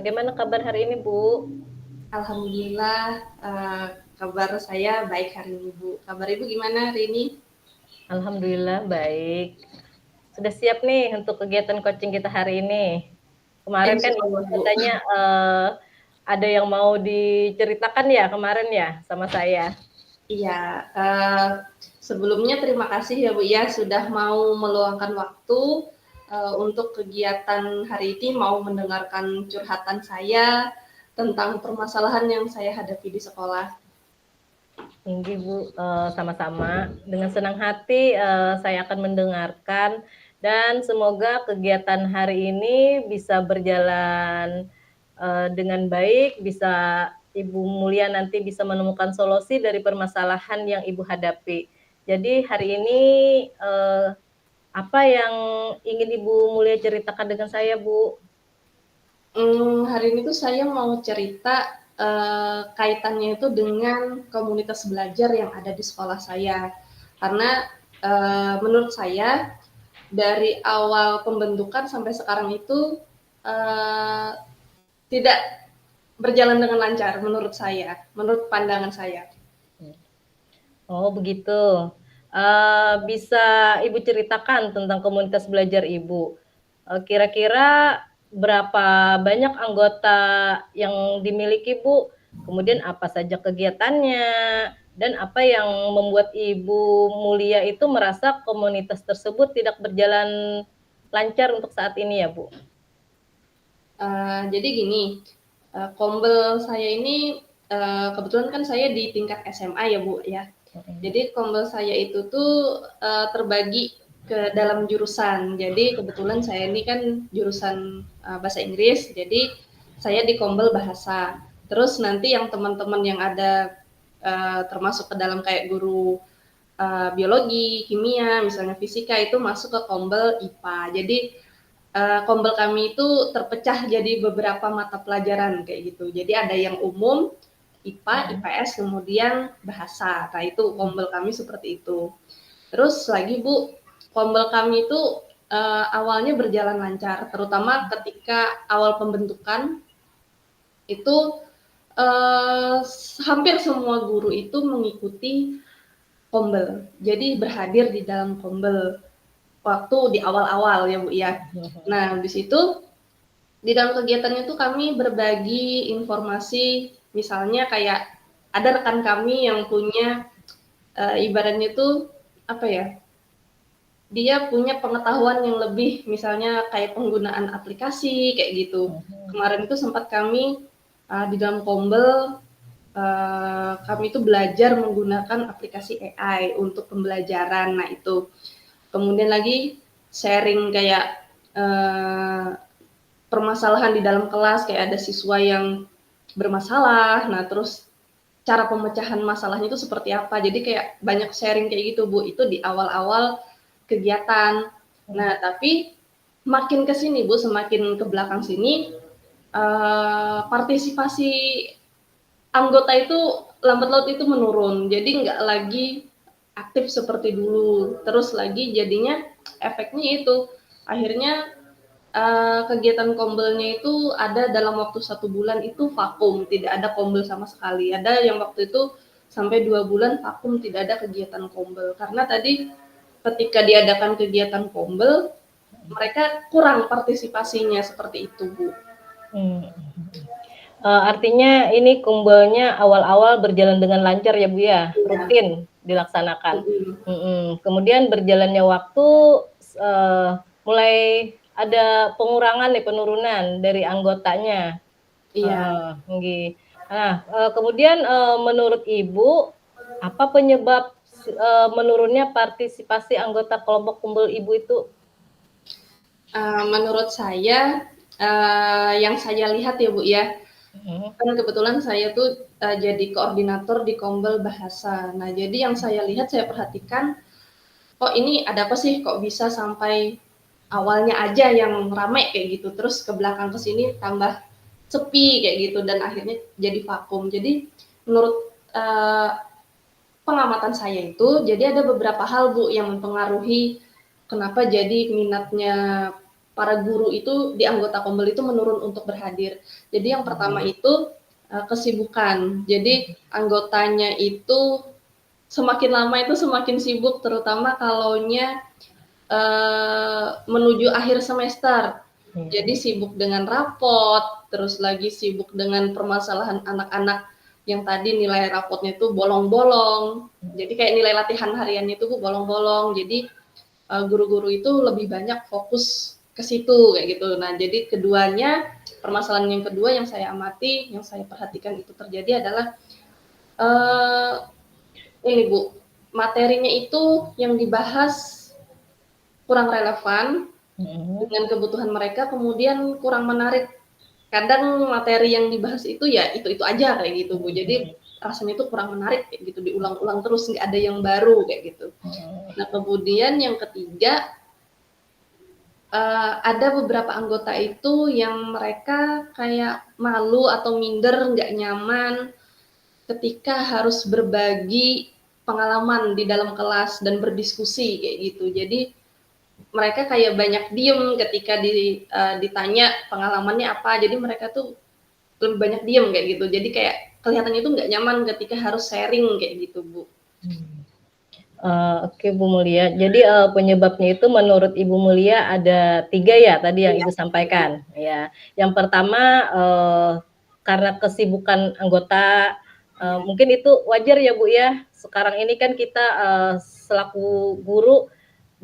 Bagaimana kabar hari ini, Bu? Alhamdulillah, kabar saya baik hari ini, Bu. Kabar Ibu gimana hari ini? Alhamdulillah baik. Sudah siap nih untuk kegiatan coaching kita hari ini. Kemarin kan Ibu Insyaallah, Bu. katanya ada yang mau diceritakan ya kemarin ya sama saya. Iya, eee, sebelumnya terima kasih ya, Bu, ya, sudah mau meluangkan waktu, untuk kegiatan hari ini, mau mendengarkan curhatan saya tentang permasalahan yang saya hadapi di sekolah. Tinggi Bu, sama-sama. Dengan senang hati saya akan mendengarkan dan semoga kegiatan hari ini bisa berjalan dengan baik, bisa Ibu Mulia nanti bisa menemukan solusi dari permasalahan yang Ibu hadapi. Jadi hari ini apa yang ingin Ibu Mulia ceritakan dengan saya, Bu? Hari ini tuh saya mau cerita, kaitannya itu dengan komunitas belajar yang ada di sekolah saya. Karena, menurut saya dari awal pembentukan sampai sekarang itu, eee, tidak berjalan dengan lancar menurut saya, menurut pandangan saya. Oh begitu. Bisa Ibu ceritakan tentang komunitas belajar Ibu? Kira-kira berapa banyak anggota yang dimiliki, Bu? Kemudian apa saja kegiatannya? Dan apa yang membuat Ibu Mulia itu merasa komunitas tersebut tidak berjalan lancar untuk saat ini ya, Bu? Jadi gini, Kombel saya ini, kebetulan kan saya di tingkat SMA ya, Bu, ya. Jadi Kombel saya itu tuh, terbagi ke dalam jurusan. Jadi kebetulan saya ini kan jurusan, bahasa Inggris, jadi saya di Kombel bahasa. Terus nanti yang teman-teman yang ada, termasuk ke dalam kayak guru, biologi, kimia, misalnya fisika itu masuk ke Kombel IPA. Jadi Kombel kami itu terpecah jadi beberapa mata pelajaran kayak gitu. Jadi ada yang umum, IPA, IPS, kemudian bahasa. Nah itu kombel kami seperti itu. Terus lagi Bu, kombel kami itu awalnya berjalan lancar, terutama ketika awal pembentukan itu hampir semua guru itu mengikuti kombel. Jadi berhadir di dalam kombel waktu di awal-awal ya Bu ya. Nah, di situ di dalam kegiatannya tuh kami berbagi informasi, misalnya kayak ada rekan kami yang punya ibaratnya tuh apa ya? Dia punya pengetahuan yang lebih, misalnya kayak penggunaan aplikasi kayak gitu. Kemarin itu sempat kami di dalam Kombel kami itu belajar menggunakan aplikasi AI untuk pembelajaran. Nah itu. Kemudian lagi sharing kayak permasalahan di dalam kelas, kayak ada siswa yang bermasalah, nah terus cara pemecahan masalahnya itu seperti apa. Jadi kayak banyak sharing kayak gitu, Bu. Itu di awal-awal kegiatan. Nah, tapi makin ke sini, Bu, semakin ke belakang sini, partisipasi anggota itu lambat laut itu menurun. Jadi nggak lagi aktif seperti dulu. Terus lagi jadinya efeknya itu akhirnya kegiatan kombelnya itu ada dalam waktu 1 bulan itu vakum, tidak ada kombel sama sekali. Ada yang waktu itu sampai 2 bulan vakum, tidak ada kegiatan kombel. Karena tadi ketika diadakan kegiatan kombel, mereka kurang partisipasinya seperti itu, Bu. Hmm. Artinya ini kumpulnya awal-awal berjalan dengan lancar ya Bu ya, Iya. rutin dilaksanakan. Mm-mm. Kemudian berjalannya waktu mulai ada pengurangan nih, penurunan dari anggotanya. Iya. Nggih. Nah, kemudian menurut Ibu apa penyebab menurunnya partisipasi anggota kelompok kumpul Ibu itu? Menurut saya, yang saya lihat ya Bu ya, Mhm. kan kebetulan saya tuh jadi koordinator di Kombel Bahasa. Nah, jadi yang saya lihat, saya perhatikan, kok ini ada apa sih, kok bisa sampai awalnya aja yang rame kayak gitu, terus ke belakang ke sini tambah sepi kayak gitu, dan akhirnya jadi vakum. Jadi menurut pengamatan saya itu, jadi ada beberapa hal Bu yang mempengaruhi kenapa jadi minatnya para guru itu di anggota Kombel itu menurun untuk berhadir. Jadi yang pertama itu kesibukan. Jadi anggotanya itu semakin lama itu semakin sibuk, terutama kalaunya menuju akhir semester. Jadi sibuk dengan rapot, terus lagi sibuk dengan permasalahan anak-anak yang tadi nilai rapotnya itu bolong-bolong. Jadi kayak nilai latihan hariannya itu bolong-bolong. Jadi guru-guru itu lebih banyak fokus ke situ kayak gitu. Nah, jadi keduanya, permasalahan yang kedua yang saya amati, yang saya perhatikan itu terjadi adalah ini Bu, materinya itu yang dibahas kurang relevan dengan kebutuhan mereka, kemudian kurang menarik. Kadang materi yang dibahas itu ya itu aja kayak gitu Bu. Jadi rasanya itu kurang menarik kayak gitu, diulang-ulang terus, nggak ada yang baru kayak gitu. Nah kemudian yang ketiga, ada beberapa anggota itu yang mereka kayak malu atau minder, nggak nyaman ketika harus berbagi pengalaman di dalam kelas dan berdiskusi kayak gitu. Jadi mereka kayak banyak diem ketika ditanya pengalamannya apa. Jadi mereka tuh lebih banyak diem kayak gitu. Jadi kayak kelihatannya itu nggak nyaman ketika harus sharing kayak gitu, Bu. Oke Bu Mulia, jadi penyebabnya itu menurut Ibu Mulia ada 3 ya tadi yang Ibu sampaikan ya. Yang pertama karena kesibukan anggota, mungkin itu wajar ya Bu ya. Sekarang ini kan kita selaku guru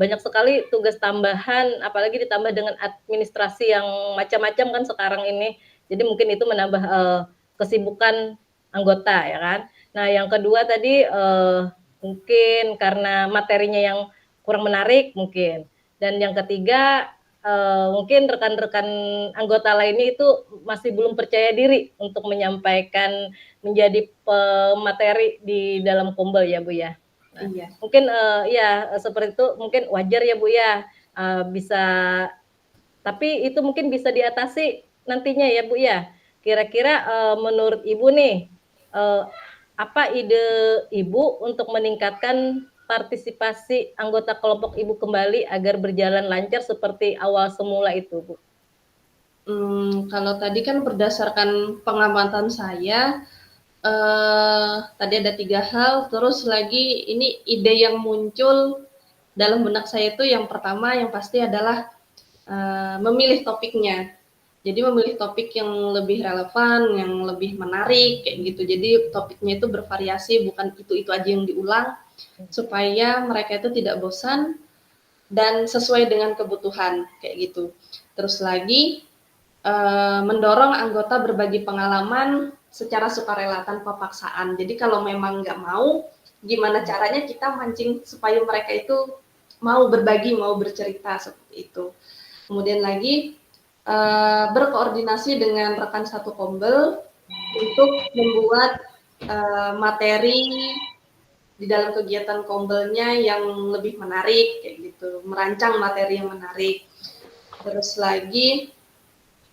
banyak sekali tugas tambahan, apalagi ditambah dengan administrasi yang macam-macam kan sekarang ini. Jadi mungkin itu menambah kesibukan anggota ya kan. Nah yang kedua tadi mungkin karena materinya yang kurang menarik mungkin. Dan yang ketiga mungkin rekan-rekan anggota lainnya itu masih belum percaya diri untuk menyampaikan menjadi pemateri di dalam Kombel ya Bu ya. Nah, iya. Mungkin ya seperti itu mungkin wajar ya Bu ya, bisa, tapi itu mungkin bisa diatasi nantinya ya Bu ya. Kira-kira menurut Ibu nih, apa ide Ibu untuk meningkatkan partisipasi anggota kelompok Ibu kembali agar berjalan lancar seperti awal semula itu Bu? Kalau tadi kan berdasarkan pengamatan saya, tadi ada 3 hal, terus lagi ini ide yang muncul dalam benak saya itu yang pertama yang pasti adalah memilih topiknya. Jadi memilih topik yang lebih relevan, yang lebih menarik kayak gitu. Jadi topiknya itu bervariasi, bukan itu aja yang diulang, supaya mereka itu tidak bosan dan sesuai dengan kebutuhan kayak gitu. Terus lagi mendorong anggota berbagi pengalaman secara sukarela tanpa paksaan. Jadi kalau memang nggak mau, gimana caranya kita mancing supaya mereka itu mau berbagi, mau bercerita seperti itu. Kemudian lagi berkoordinasi dengan rekan satu Kombel untuk membuat materi di dalam kegiatan Kombelnya yang lebih menarik kayak gitu, merancang materi yang menarik. Terus lagi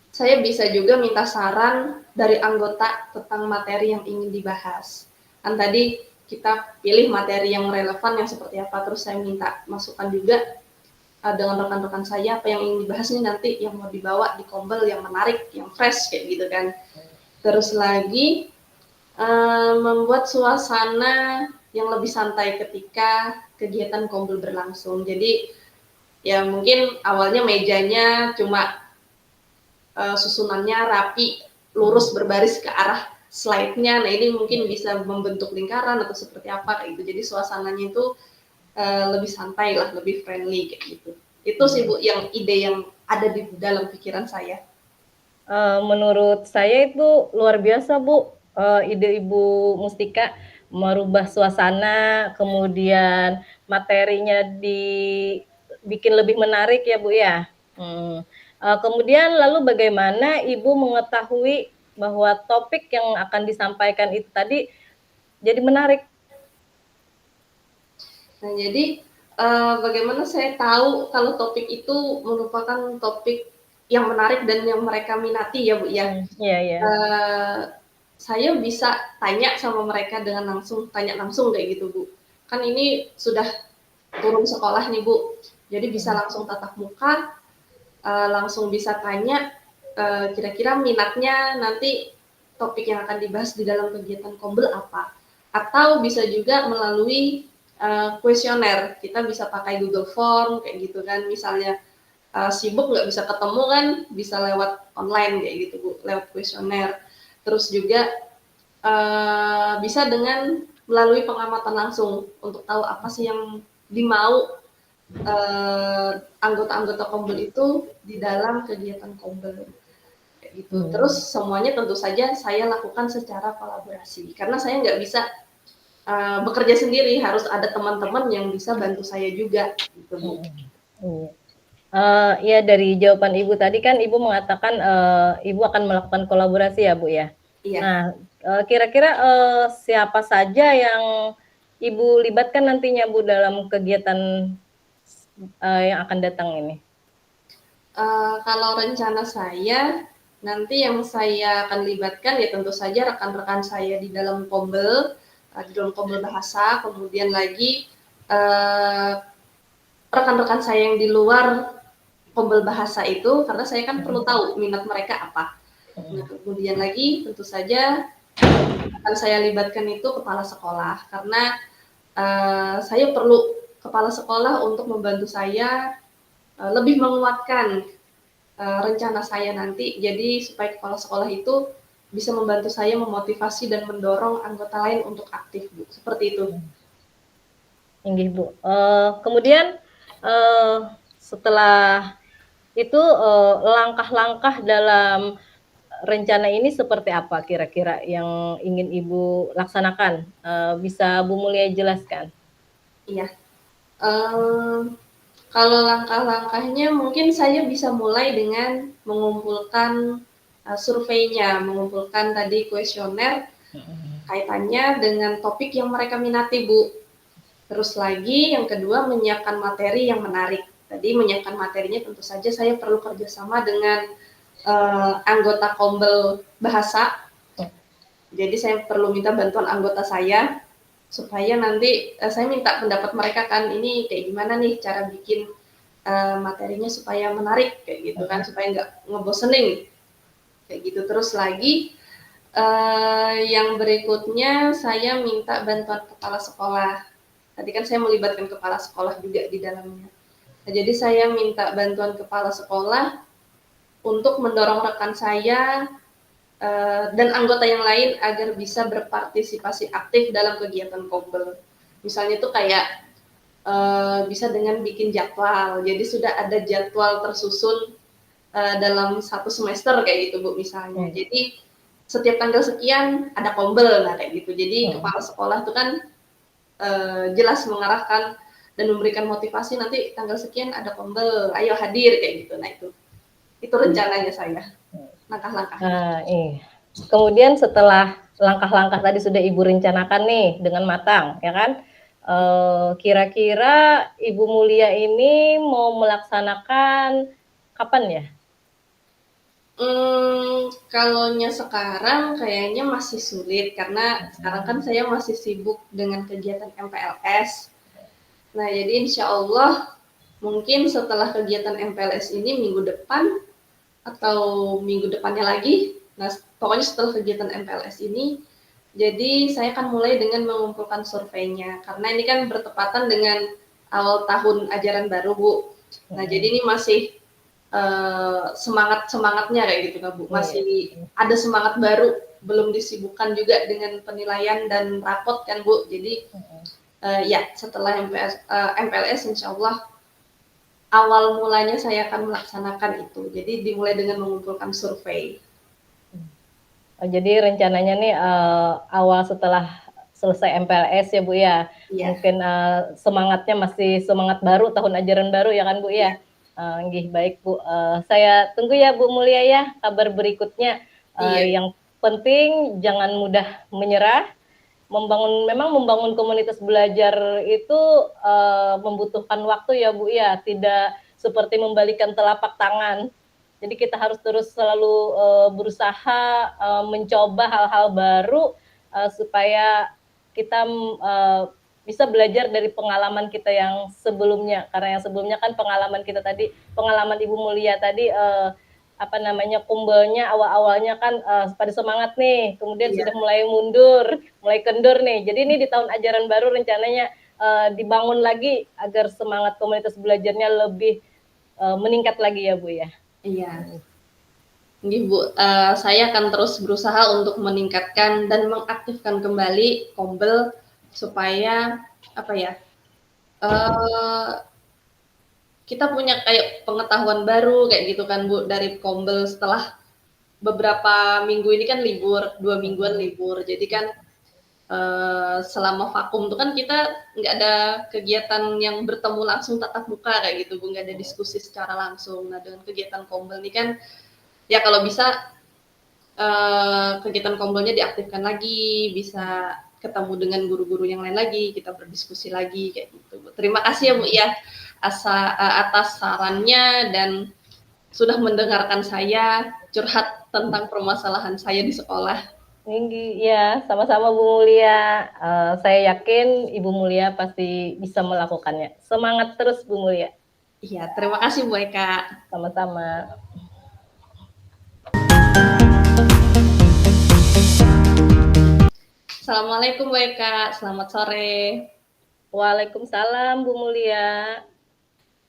saya bisa juga minta saran dari anggota tentang materi yang ingin dibahas. Kan tadi kita pilih materi yang relevan yang seperti apa, terus saya minta masukan juga dengan rekan-rekan saya apa yang ingin dibahas nih nanti yang mau dibawa di Kombel yang menarik, yang fresh kayak gitu kan. Terus lagi membuat suasana yang lebih santai ketika kegiatan Kombel berlangsung. Jadi ya mungkin awalnya mejanya cuma susunannya rapi, lurus berbaris ke arah slide-nya. Nah ini mungkin bisa membentuk lingkaran atau seperti apa kayak gitu. Jadi suasananya itu lebih santai lah, lebih friendly kayak gitu. Itu sih Bu yang ide yang ada di dalam pikiran saya. Menurut saya itu luar biasa Bu, ide Ibu Mustika merubah suasana, kemudian materinya dibikin lebih menarik ya Bu ya. Kemudian lalu bagaimana Ibu mengetahui bahwa topik yang akan disampaikan itu tadi jadi menarik? Nah, jadi bagaimana saya tahu kalau topik itu merupakan topik yang menarik dan yang mereka minati ya Bu ya. Iya, iya. Saya bisa tanya sama mereka dengan langsung, tanya langsung kayak gitu Bu. Kan ini sudah turun sekolah nih Bu, jadi bisa langsung tatap muka, langsung bisa tanya kira-kira minatnya nanti topik yang akan dibahas di dalam kegiatan Kombel apa. Atau bisa juga melalui kuesioner. Kita bisa pakai Google Form kayak gitu kan. Misalnya sibuk nggak bisa ketemu kan, bisa lewat online kayak gitu Bu, lewat kuesioner. Terus juga bisa dengan melalui pengamatan langsung untuk tahu apa sih yang dimau anggota-anggota Kombel itu di dalam kegiatan Kombel kayak gitu. Terus semuanya tentu saja saya lakukan secara kolaborasi karena saya nggak bisa bekerja sendiri, harus ada teman-teman yang bisa bantu saya juga gitu Bu. Ya dari jawaban Ibu tadi kan Ibu mengatakan Ibu akan melakukan kolaborasi ya Bu ya. Iya. Nah kira-kira siapa saja yang Ibu libatkan nantinya Bu dalam kegiatan yang akan datang ini? Kalau rencana saya nanti yang saya akan libatkan ya tentu saja rekan-rekan saya di dalam Kombel, di dalam Kombel Bahasa, kemudian lagi rekan-rekan saya yang di luar Kombel Bahasa itu, karena saya kan perlu tahu minat mereka apa. Nah, kemudian lagi tentu saja akan saya libatkan itu kepala sekolah, karena saya perlu kepala sekolah untuk membantu saya lebih menguatkan rencana saya nanti, jadi supaya kepala sekolah itu bisa membantu saya memotivasi dan mendorong anggota lain untuk aktif, Bu. Seperti itu. Inggih Bu. Kemudian setelah itu langkah-langkah dalam rencana ini seperti apa kira-kira yang ingin Ibu laksanakan? Bisa Bu Mulia jelaskan? Iya. Kalau langkah-langkahnya mungkin saya bisa mulai dengan mengumpulkan surveinya, mengumpulkan tadi kuesioner kaitannya dengan topik yang mereka minati, Bu. Terus lagi yang kedua menyiapkan materi yang menarik. Tadi menyiapkan materinya tentu saja saya perlu kerjasama dengan anggota Kombel Bahasa. Jadi saya perlu minta bantuan anggota saya supaya nanti saya minta pendapat mereka kan, ini kayak gimana nih cara bikin materinya supaya menarik kayak gitu kan, supaya nggak ngebosenin kayak gitu. Terus lagi yang berikutnya saya minta bantuan kepala sekolah. Tadi kan saya melibatkan kepala sekolah juga di dalamnya. Nah, jadi saya minta bantuan kepala sekolah untuk mendorong rekan saya dan anggota yang lain agar bisa berpartisipasi aktif dalam kegiatan Kombel. Misalnya itu kayak bisa dengan bikin jadwal. Jadi sudah ada jadwal tersusun dalam satu semester kayak gitu Bu misalnya. Jadi setiap tanggal sekian ada Kombel, nah kayak gitu. Jadi kepala sekolah itu kan jelas mengarahkan dan memberikan motivasi nanti tanggal sekian ada Kombel, ayo hadir kayak gitu. Nah itu rencananya saya. Langkah-langkahnya. Kemudian setelah langkah-langkah tadi sudah Ibu rencanakan nih dengan matang, ya kan? Kira-kira Ibu Mulia ini mau melaksanakan kapan ya? Kalaunya sekarang kayaknya masih sulit karena sekarang kan saya masih sibuk dengan kegiatan MPLS. Nah, jadi insya Allah mungkin setelah kegiatan MPLS ini minggu depan atau minggu depannya lagi, nah pokoknya setelah kegiatan MPLS ini, jadi saya akan mulai dengan mengumpulkan surveinya karena ini kan bertepatan dengan awal tahun ajaran baru Bu. Nah jadi ini masih semangatnya kayak gitu kan Bu, masih ada semangat baru, belum disibukkan juga dengan penilaian dan rapot kan Bu. Jadi ya setelah MPLS insya Allah awal mulanya saya akan melaksanakan itu. Jadi dimulai dengan mengumpulkan survei. Jadi rencananya nih awal setelah selesai MPLS ya Bu ya. Iya. Mungkin semangatnya masih semangat baru, tahun ajaran baru ya kan Bu ya. Nggih, baik Bu. Saya tunggu ya Bu Mulia ya kabar berikutnya. Yang penting jangan mudah menyerah. Membangun komunitas belajar itu membutuhkan waktu ya Bu ya. Tidak seperti membalikan telapak tangan. Jadi kita harus terus selalu berusaha mencoba hal-hal baru supaya kita bisa belajar dari pengalaman kita yang sebelumnya, karena yang sebelumnya kan pengalaman kita tadi, pengalaman Ibu Mulia tadi apa namanya, kumpulnya awal-awalnya kan pada semangat nih, kemudian sudah mulai mundur, mulai kendor nih. Jadi ini di tahun ajaran baru rencananya dibangun lagi agar semangat komunitas belajarnya lebih meningkat lagi ya Bu ya. Iya. Nggih Bu, saya akan terus berusaha untuk meningkatkan dan mengaktifkan kembali Kombel supaya apa ya, kita punya kayak pengetahuan baru kayak gitu kan Bu dari Kombel setelah beberapa minggu ini kan libur, 2 mingguan libur. Jadi kan selama vakum itu kan kita nggak ada kegiatan yang bertemu langsung tatap muka kayak gitu Bu, nggak ada diskusi secara langsung. Nah dengan kegiatan Kombel ini kan ya kalau bisa kegiatan Kombelnya diaktifkan lagi, bisa ketemu dengan guru-guru yang lain lagi, kita berdiskusi lagi kayak gitu Bu. Terima kasih ya Bu ya atas sarannya dan sudah mendengarkan saya curhat tentang permasalahan saya di sekolah. Tinggi, ya, sama-sama Bu Mulia. Saya yakin Ibu Mulia pasti bisa melakukannya. Semangat terus Bu Mulia. Iya, terima kasih Bu Eka. Sama-sama. Assalamualaikum Bu Eka, selamat sore. Waalaikumsalam Bu Mulia.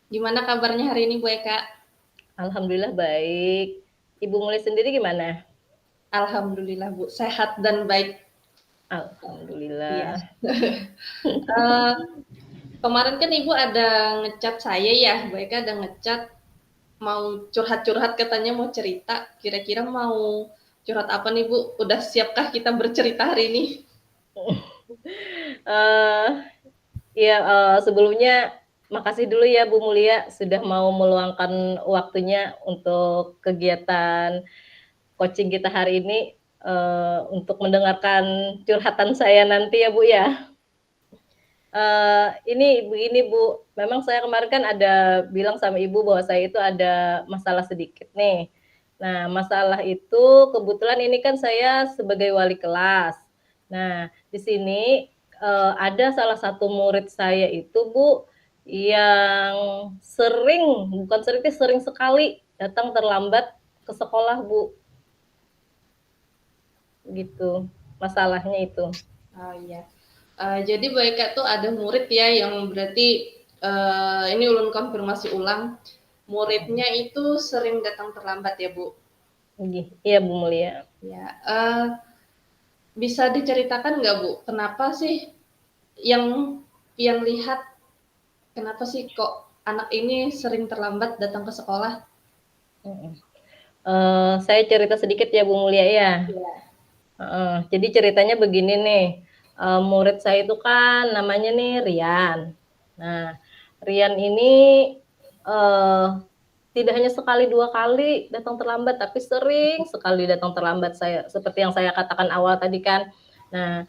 Gimana kabarnya hari ini Bu Eka? Alhamdulillah baik. Ibu Mulia sendiri gimana? Alhamdulillah Bu, sehat dan baik. Alhamdulillah. Kemarin kan Ibu ada ngechat saya ya, Bu Eka ada ngechat mau curhat-curhat katanya mau cerita. Kira-kira mau curhat apa nih Bu? Udah siapkah kita bercerita hari ini? Ya, sebelumnya makasih dulu ya Bu Mulia sudah mau meluangkan waktunya untuk kegiatan coaching kita hari ini untuk mendengarkan curhatan saya nanti ya Bu ya. Ini begini Bu, memang saya kemarin kan ada bilang sama Ibu bahwa saya itu ada masalah sedikit nih. Nah, masalah itu kebetulan ini kan saya sebagai wali kelas. Nah, di sini ada salah satu murid saya itu Bu yang sering sekali datang terlambat ke sekolah Bu. Gitu, masalahnya itu. Oh iya. Jadi Bu Eka tuh ada murid ya yang berarti ini ulun konfirmasi ulang, muridnya itu sering datang terlambat ya Bu? Iya Bu Mulia. Ya, bisa diceritakan nggak Bu, kenapa sih yang lihat kenapa sih kok anak ini sering terlambat datang ke sekolah? Saya cerita sedikit ya Bu Mulia ya. Iya. Jadi ceritanya begini nih, murid saya itu kan namanya nih Rian. Nah, Rian ini tidak hanya sekali 2 kali datang terlambat, tapi sering sekali datang terlambat saya, seperti yang saya katakan awal tadi kan. Nah,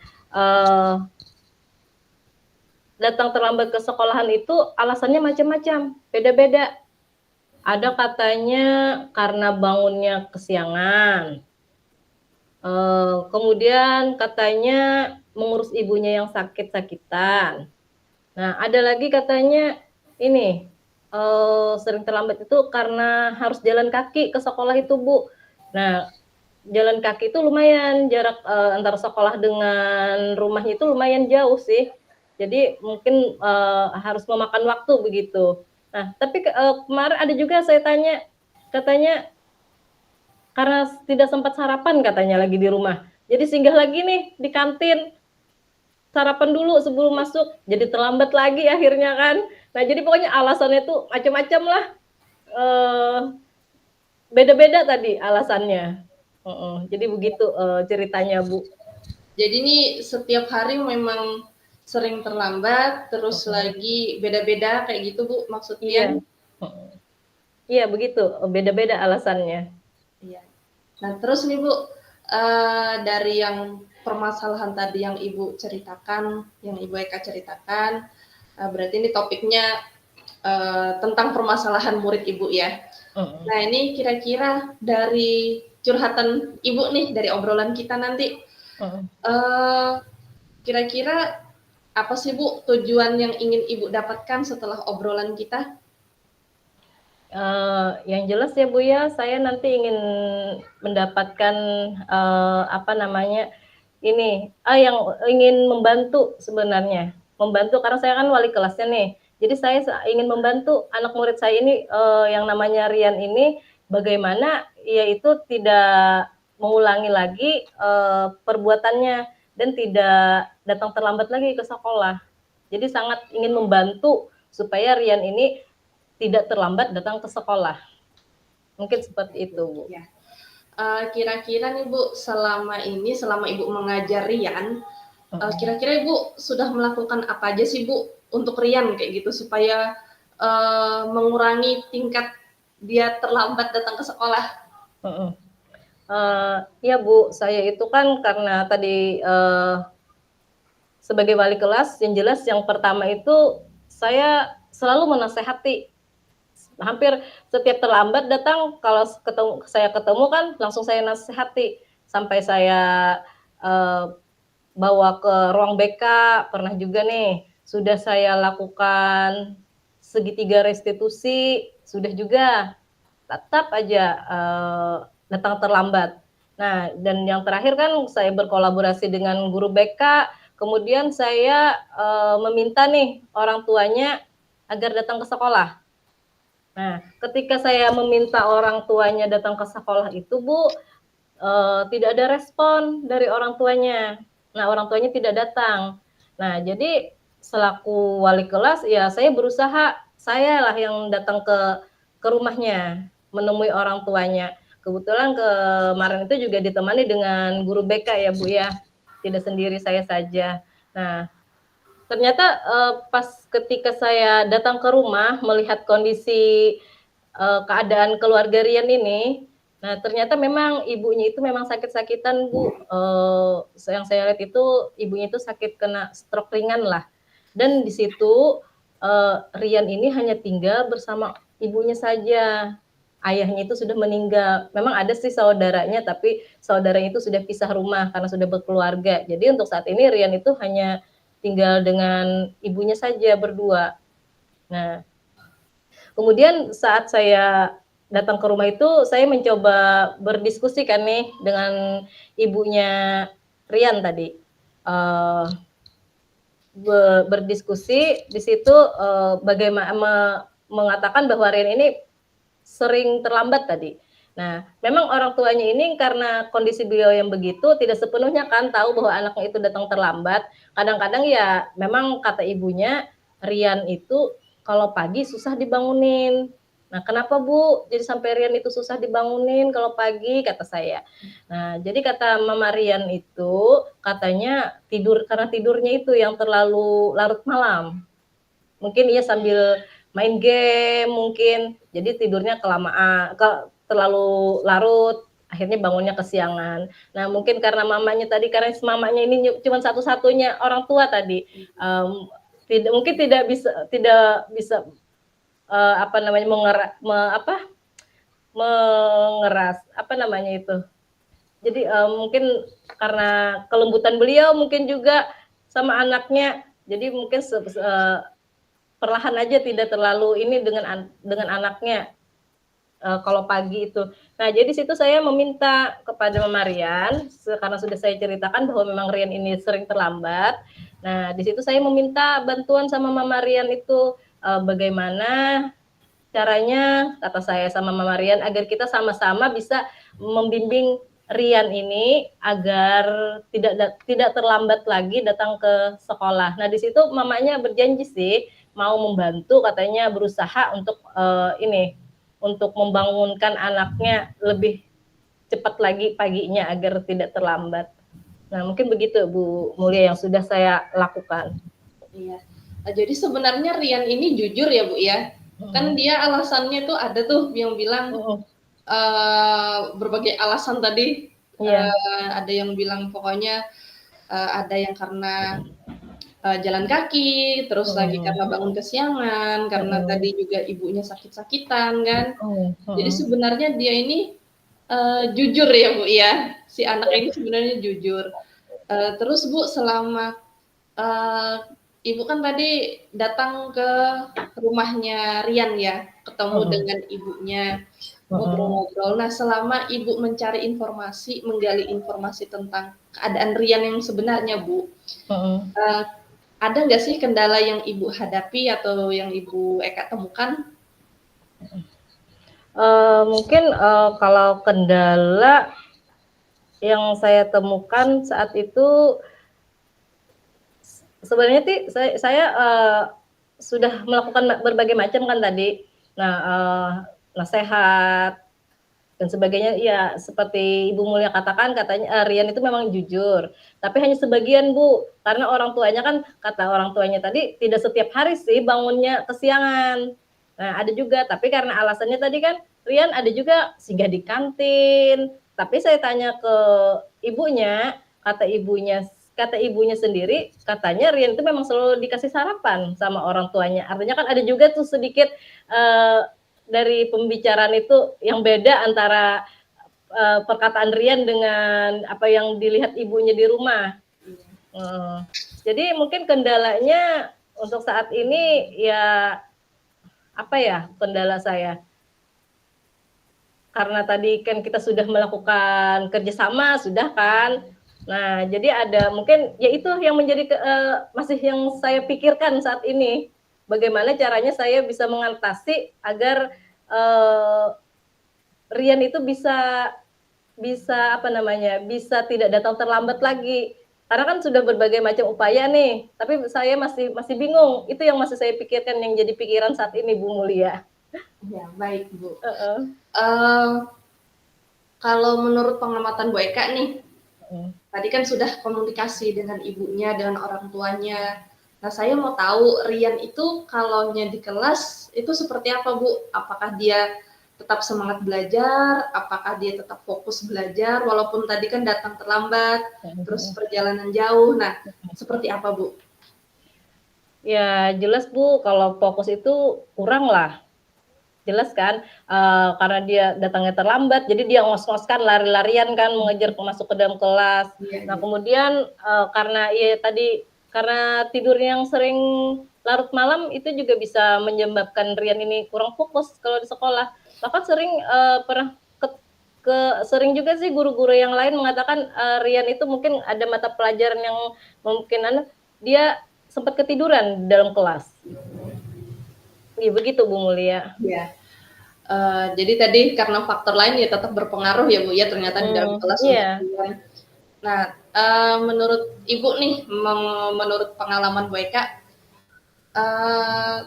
datang terlambat ke sekolahan itu alasannya macam-macam, beda-beda. Ada katanya karena bangunnya kesiangan. Kemudian katanya mengurus ibunya yang sakit-sakitan. Nah, ada lagi katanya ini, sering terlambat itu karena harus jalan kaki ke sekolah itu, Bu. Nah, jalan kaki itu lumayan jarak antara sekolah dengan rumahnya itu lumayan jauh sih. Jadi mungkin harus memakan waktu begitu. Nah, tapi kemarin ada juga saya tanya, katanya karena tidak sempat sarapan katanya lagi di rumah. Jadi singgah lagi nih di kantin, sarapan dulu sebelum masuk, jadi terlambat lagi akhirnya kan. Nah, jadi pokoknya alasannya tuh macam-macam lah. Beda-beda tadi alasannya. Jadi begitu ceritanya Bu. Jadi ini setiap hari memang sering terlambat, terus lagi beda-beda kayak gitu Bu maksudnya? Iya. Iya begitu, beda-beda alasannya. Iya. Nah terus nih Bu, dari yang permasalahan tadi yang Ibu ceritakan, yang Ibu Eka ceritakan, berarti ini topiknya tentang permasalahan murid Ibu ya. Nah ini kira-kira dari curhatan Ibu nih, dari obrolan kita nanti, kira-kira apa sih Bu tujuan yang ingin Ibu dapatkan setelah obrolan kita? Yang jelas ya Bu ya, saya nanti ingin mendapatkan apa namanya ini, yang ingin membantu sebenarnya, membantu karena saya kan wali kelasnya nih. Jadi saya ingin membantu anak murid saya ini yang namanya Rian ini bagaimana yaitu tidak mengulangi lagi perbuatannya dan tidak datang terlambat lagi ke sekolah. Jadi sangat ingin membantu supaya Rian ini tidak terlambat datang ke sekolah. Mungkin seperti itu, Bu. Ya. Kira-kira nih Bu, selama Ibu mengajar Rian, kira-kira Ibu sudah melakukan apa aja sih Bu untuk Rian kayak gitu supaya mengurangi tingkat dia terlambat datang ke sekolah? Ya Bu, saya itu kan karena tadi sebagai wali kelas, yang jelas yang pertama itu saya selalu menasehati. Hampir setiap terlambat datang, kalau saya ketemu kan langsung saya nasihati sampai saya bawa ke ruang BK, pernah juga nih sudah saya lakukan segitiga restitusi, sudah juga tetap aja datang terlambat. Nah, dan yang terakhir kan saya berkolaborasi dengan guru BK, kemudian saya meminta nih orang tuanya agar datang ke sekolah. Nah, ketika saya meminta orang tuanya datang ke sekolah itu, Bu, tidak ada respon dari orang tuanya. Nah, orang tuanya tidak datang. Nah, jadi selaku wali kelas, ya saya berusaha, saya lah yang datang ke rumahnya, menemui orang tuanya. Kebetulan kemarin itu juga ditemani dengan guru BK ya, Bu ya. Tidak sendiri saya saja. Nah, ternyata pas ketika saya datang ke rumah melihat kondisi keadaan keluarga Rian ini, nah ternyata memang ibunya itu memang sakit-sakitan Bu. Yang saya lihat itu ibunya itu sakit kena stroke ringan lah. Dan di situ Rian ini hanya tinggal bersama ibunya saja. Ayahnya itu sudah meninggal. Memang ada sih saudaranya, tapi saudaranya itu sudah pisah rumah karena sudah berkeluarga. Jadi untuk saat ini Rian itu hanya tinggal dengan ibunya saja berdua. Nah, kemudian saat saya datang ke rumah itu, saya mencoba berdiskusi kan nih dengan ibunya Rian tadi. Uh, Berdiskusi di situ bagaimana mengatakan bahwa Rian ini sering terlambat tadi. Nah, memang orang tuanya ini karena kondisi beliau yang begitu tidak sepenuhnya kan tahu bahwa anaknya itu datang terlambat. Kadang-kadang ya memang kata ibunya Rian itu kalau pagi susah dibangunin. Nah, kenapa Bu? Jadi sampai Rian itu susah dibangunin kalau pagi kata saya. Nah, jadi kata Mama Rian itu katanya tidur karena tidurnya itu yang terlalu larut malam. Mungkin ia sambil main game mungkin, jadi tidurnya kelamaan, terlalu larut, akhirnya bangunnya kesiangan. Nah mungkin karena mamanya tadi, karena mamanya ini cuma satu-satunya orang tua tadi, mungkin tidak bisa apa namanya mengeras apa namanya itu. Jadi mungkin karena kelembutan beliau mungkin juga sama anaknya, jadi mungkin perlahan aja tidak terlalu ini dengan anaknya kalau pagi itu. Nah, jadi situ saya meminta kepada Mama Rian karena sudah saya ceritakan bahwa memang Rian ini sering terlambat. Nah, di situ saya meminta bantuan sama Mama Rian itu bagaimana caranya kata saya sama Mama Rian agar kita sama-sama bisa membimbing Rian ini agar tidak terlambat lagi datang ke sekolah. Nah, di situ mamanya berjanji sih mau membantu, katanya berusaha untuk untuk membangunkan anaknya lebih cepat lagi paginya agar tidak terlambat. Nah, mungkin begitu Bu Mulia yang sudah saya lakukan. Iya. Jadi sebenarnya Rian ini jujur ya Bu ya. Kan dia alasannya tuh ada tuh yang bilang berbagai alasan tadi. Ada yang bilang pokoknya ada yang karena jalan kaki, terus lagi karena bangun kesiangan, karena tadi juga ibunya sakit-sakitan kan. Jadi sebenarnya dia ini jujur ya Bu ya, si anak ini sebenarnya jujur. Terus Bu selama Ibu kan tadi datang ke rumahnya Rian ya, ketemu Mhm, dengan ibunya, mhm, ngobrol-ngobrol. Nah, selama Ibu mencari informasi, menggali informasi tentang keadaan Rian yang sebenarnya, Bu, mhm. eee, ada nggak sih kendala yang Ibu hadapi atau yang Ibu Eka temukan? Mungkin, kalau kendala yang saya temukan saat itu sebenarnya saya, sudah melakukan berbagai macam kan tadi. Nah, nasehat dan sebagainya iya, seperti Ibu Mulia katakan katanya, Rian itu memang jujur, tapi hanya sebagian, Bu. Karena orang tuanya kan kata orang tuanya tadi tidak setiap hari sih bangunnya kesiangan. Nah, ada juga, tapi karena alasannya tadi kan Rian ada juga singgah di kantin, tapi saya tanya ke ibunya, kata ibunya sendiri, katanya Rian itu memang selalu dikasih sarapan sama orang tuanya. Artinya kan ada juga tuh sedikit, eee, dari pembicaraan itu yang beda antara, perkataan Rian dengan apa yang dilihat ibunya di rumah. Heeh. Jadi mungkin kendalanya untuk saat ini ya, apa ya kendala saya, karena tadi kan kita sudah melakukan kerjasama sudah kan. Nah, jadi ada mungkin ya itu yang menjadi masih yang saya pikirkan saat ini. Bagaimana caranya saya bisa mengatasi agar, eee, Rian itu bisa bisa apa namanya, bisa tidak datang terlambat lagi. Karena kan sudah berbagai macam upaya nih, tapi saya masih masih bingung. Itu yang masih saya pikirkan, yang jadi pikiran saat ini, Bu Mulia. Ya, baik, Bu. Heeh. Eee, Kalau menurut pengamatan Bu Eka nih, Mhm. tadi kan sudah komunikasi dengan ibunya, dengan orang tuanya. Nah, saya mau tahu Rian itu kalaunya di kelas itu seperti apa, Bu? Apakah dia tetap semangat belajar? Apakah dia tetap fokus belajar walaupun tadi kan datang terlambat, Mhm terus mhm. perjalanan jauh. Nah, seperti apa, Bu? Ya jelas, Bu, kalau fokus itu kurang lah, jelas kan, karena dia datangnya terlambat, jadi dia ngos-ngos kan, lari-larian kan mengejar masuk ke dalam kelas. Iya, Nah, iya. kemudian, karena iya tadi, karena tidurnya yang sering larut malam, itu juga bisa menyebabkan Rian ini kurang fokus kalau di sekolah. Bahkan sering, pernah sering juga sih guru-guru yang lain mengatakan, Rian itu mungkin ada mata pelajaran yang mungkin dia sempat ketiduran di dalam kelas. Iya begitu Bu Mulia. Iya. Jadi tadi karena faktor lain ya tetap berpengaruh ya Bu ya ternyata di dalam kelas untuk Iya. Rian. Nah, menurut Ibu nih, menurut pengalaman Bu Eka, eee,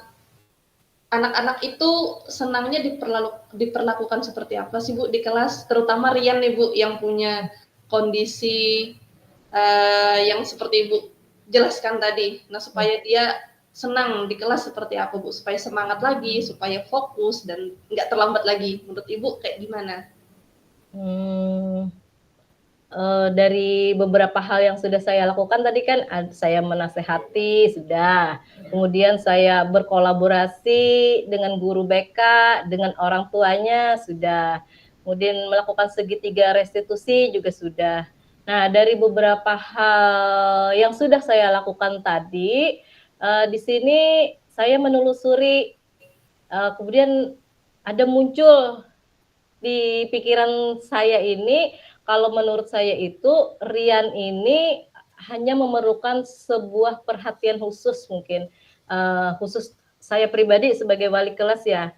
anak-anak itu senangnya diperlakukan seperti apa sih Bu di kelas? Terutama Rian nih Bu yang punya kondisi, yang seperti Ibu jelaskan tadi. Nah, supaya dia senang di kelas seperti apa Bu? Supaya semangat lagi, supaya fokus dan nggak terlambat lagi. Menurut Ibu kayak gimana? Mmm, dari beberapa hal yang sudah saya lakukan tadi kan saya menasehati sudah, kemudian saya berkolaborasi dengan guru BK, dengan orang tuanya sudah, kemudian melakukan segitiga restitusi juga sudah. Nah, dari beberapa hal yang sudah saya lakukan tadi, di sini saya menelusuri, kemudian ada muncul di pikiran saya ini, kalau menurut saya itu Rian ini hanya memerlukan sebuah perhatian khusus mungkin, khusus saya pribadi sebagai wali kelas ya,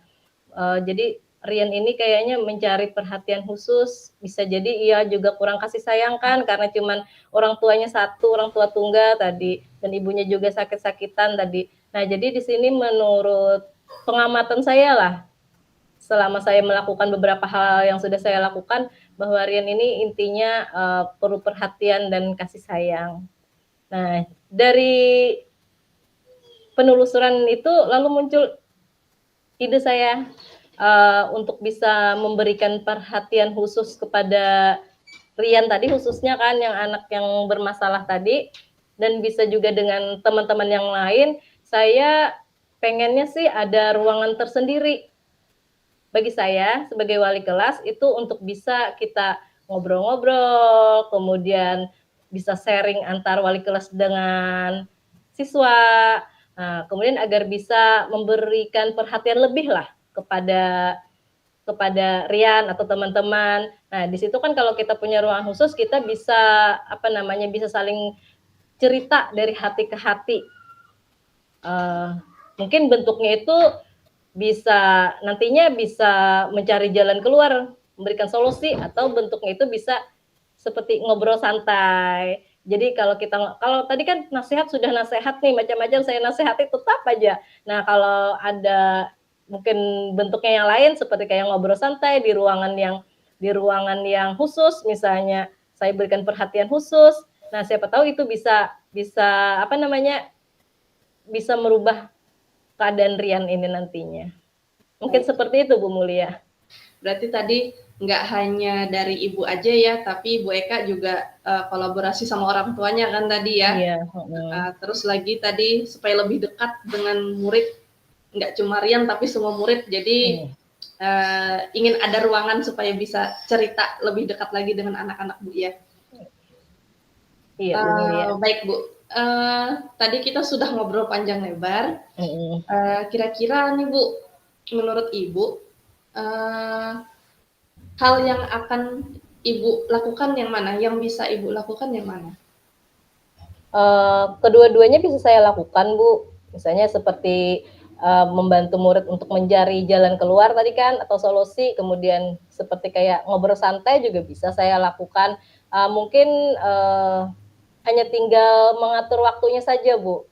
jadi Rian ini kayaknya mencari perhatian khusus, bisa jadi ia juga kurang kasih sayang kan karena cuman orang tuanya satu, orang tua tunggal tadi, dan ibunya juga sakit-sakitan tadi. Nah, jadi di sini menurut pengamatan saya lah, selama saya melakukan beberapa hal yang sudah saya lakukan, bahwa Rian ini intinya, perlu perhatian dan kasih sayang. Nah, dari penelusuran itu lalu muncul ide saya, untuk bisa memberikan perhatian khusus kepada Rian tadi khususnya kan yang anak yang bermasalah tadi, dan bisa juga dengan teman-teman yang lain, saya pengennya sih ada ruangan tersendiri bagi saya sebagai wali kelas itu untuk bisa kita ngobrol-ngobrol, kemudian bisa sharing antar wali kelas dengan siswa. Nah, kemudian agar bisa memberikan perhatian lebih lah kepada kepada Rian atau teman-teman. Nah, di situ kan kalau kita punya ruangan khusus, kita bisa apa namanya, bisa saling cerita dari hati ke hati. Mungkin bentuknya itu bisa nantinya bisa mencari jalan keluar, memberikan solusi, atau bentuknya itu bisa seperti ngobrol santai. Jadi kalau tadi kan nasihat sudah nasihat nih, macam-macam saya nasihati tetap aja. Nah, kalau ada mungkin bentuknya yang lain seperti kayak ngobrol santai di ruangan yang khusus misalnya, saya berikan perhatian khusus. Nah, siapa tahu itu bisa bisa apa namanya, bisa merubah keadaan Rian ini nantinya. Mungkin Baik. seperti itu Bu Mulia. Berarti tadi nggak hanya dari ibu aja ya, tapi Bu Eka juga kolaborasi sama orang tuanya kan tadi ya. Iya. Terus lagi tadi supaya lebih dekat dengan murid, nggak cuma Rian tapi semua murid. Jadi ingin ada ruangan supaya bisa cerita lebih dekat lagi dengan anak-anak Bu ya. Iya Bu Mulia. Baik Bu, tadi kita sudah ngobrol panjang lebar. Kira-kira nih Bu, menurut Ibu, hal yang akan Ibu lakukan yang mana? Yang bisa Ibu lakukan yang mana? Kedua-duanya bisa saya lakukan Bu. Misalnya seperti membantu murid untuk mencari jalan keluar tadi kan, atau solusi, kemudian seperti kayak ngobrol santai juga bisa saya lakukan. Mungkin hanya tinggal mengatur waktunya saja Bu.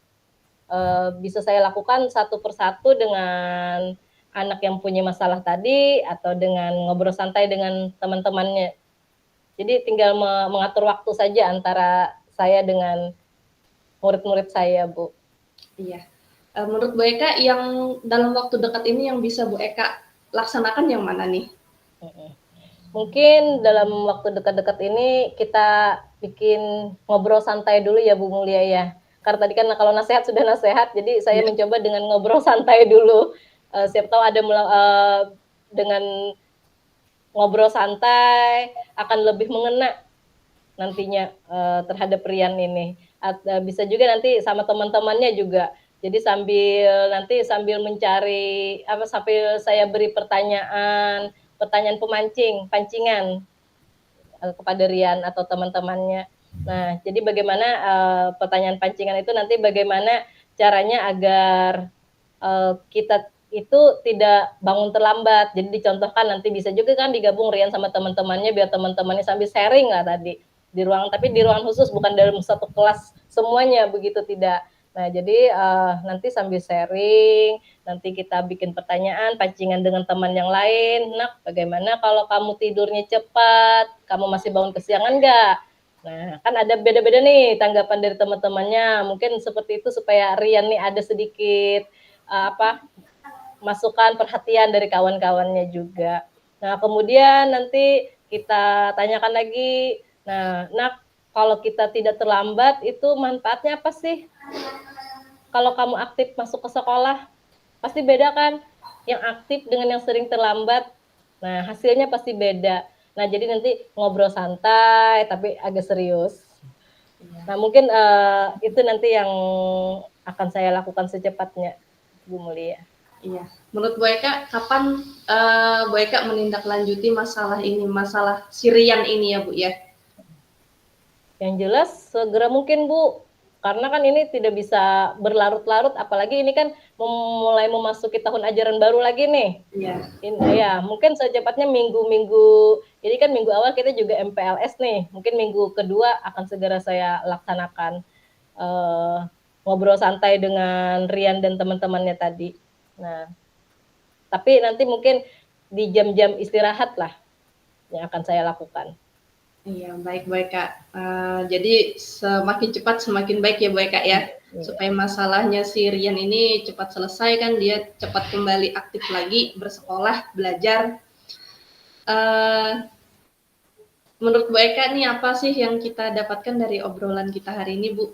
Bisa saya lakukan satu persatu dengan anak yang punya masalah tadi, atau dengan ngobrol santai dengan teman-temannya. Jadi tinggal mengatur waktu saja antara saya dengan murid-murid saya, Bu. Iya. Menurut Bu Eka, yang dalam waktu dekat ini yang bisa Bu Eka laksanakan yang mana nih? Mungkin dalam waktu dekat-dekat ini kita bikin ngobrol santai dulu ya Bu Mulia ya. Karena tadi kan kalau nasihat sudah nasihat, jadi saya mencoba dengan ngobrol santai dulu. Siapa tahu ada dengan ngobrol santai akan lebih mengena nantinya terhadap Rian ini. Bisa juga nanti sama teman-temannya juga. Jadi sambil mencari sambil saya beri pertanyaan pancingan kepada Rian atau teman-temannya. Nah, jadi bagaimana pertanyaan pancingan itu nanti bagaimana caranya agar kita itu tidak bangun terlambat. Jadi dicontohkan nanti bisa juga kan digabung Rian sama teman-temannya biar teman-temannya sambil sharing lah tadi di ruangan, tapi di ruangan khusus bukan dalam satu kelas semuanya begitu tidak. Nah, jadi nanti sambil sharing, nanti kita bikin pertanyaan, pancingan dengan teman yang lain. Nak, bagaimana kalau kamu tidurnya cepat? Kamu masih bangun kesiangan nggak? Nah, kan ada beda-beda nih tanggapan dari teman-temannya. Mungkin seperti itu supaya Rian nih ada sedikit masukan perhatian dari kawan-kawannya juga. Nah, kemudian nanti kita tanyakan lagi, nah, Nak, kalau kita tidak terlambat itu manfaatnya apa sih? Kalau kamu aktif masuk ke sekolah, pasti beda kan? Yang aktif dengan yang sering terlambat. Nah, hasilnya pasti beda. Nah, jadi nanti ngobrol santai tapi agak serius. Nah, mungkin itu nanti yang akan saya lakukan secepatnya, Bu Mulia. Iya. Menurut Bu Eka, kapan Bu Eka menindaklanjuti masalah ini, masalah Sirian ini ya Bu ya? Yang jelas segera mungkin Bu, karena kan ini tidak bisa berlarut-larut, apalagi ini kan mulai memasuki tahun ajaran baru lagi nih. Iya. Ya, mungkin secepatnya minggu-minggu, ini kan minggu awal kita juga MPLS nih, mungkin minggu kedua akan segera saya laksanakan ngobrol santai dengan Rian dan teman-temannya tadi. Nah, tapi nanti mungkin di jam-jam istirahat lah yang akan saya lakukan. Iya, baik Bu Eka. Jadi semakin cepat semakin baik ya Bu Eka ya. Supaya masalahnya si Rian ini cepat selesai kan, dia cepat kembali aktif lagi, bersekolah, belajar. Menurut Bu Eka nih apa sih yang kita dapatkan dari obrolan kita hari ini Bu?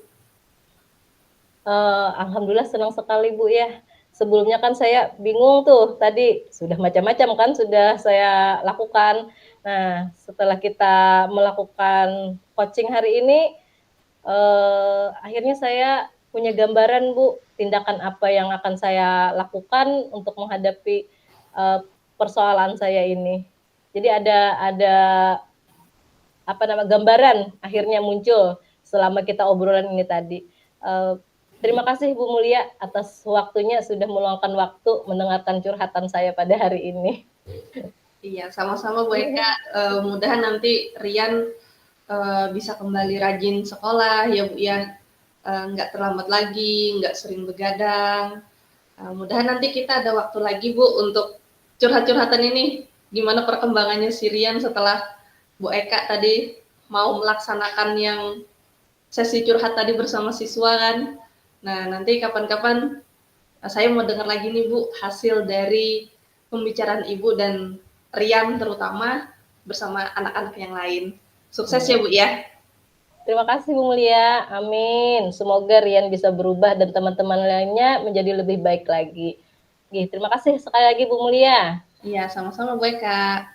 Alhamdulillah senang sekali Bu ya. Sebelumnya kan saya bingung tuh tadi, sudah macam-macam kan sudah saya lakukan. Nah, setelah kita melakukan coaching hari ini, akhirnya saya punya gambaran Bu, tindakan apa yang akan saya lakukan untuk menghadapi persoalan saya ini. Jadi ada apa nama gambaran akhirnya muncul selama kita obrolan ini tadi. Terima kasih Bu Mulia atas waktunya sudah meluangkan waktu mendengarkan curhatan saya pada hari ini. Iya, sama-sama Bu Eka. Mudahan nanti Rian bisa kembali rajin sekolah ya Bu ya, nggak terlambat lagi, nggak sering begadang. Mudahan nanti kita ada waktu lagi Bu untuk curhat-curhatan ini. Gimana perkembangannya si Rian setelah Bu Eka tadi mau melaksanakan yang sesi curhat tadi bersama siswa kan. Nah, nanti kapan-kapan saya mau dengar lagi nih Bu, hasil dari pembicaraan Ibu dan Rian terutama bersama anak-anak yang lain. Sukses ya Bu ya. Terima kasih Bu Mulia, amin. Semoga Rian bisa berubah dan teman-teman lainnya menjadi lebih baik lagi. Terima kasih sekali lagi Bu Mulia. Iya, sama-sama Bu Eka.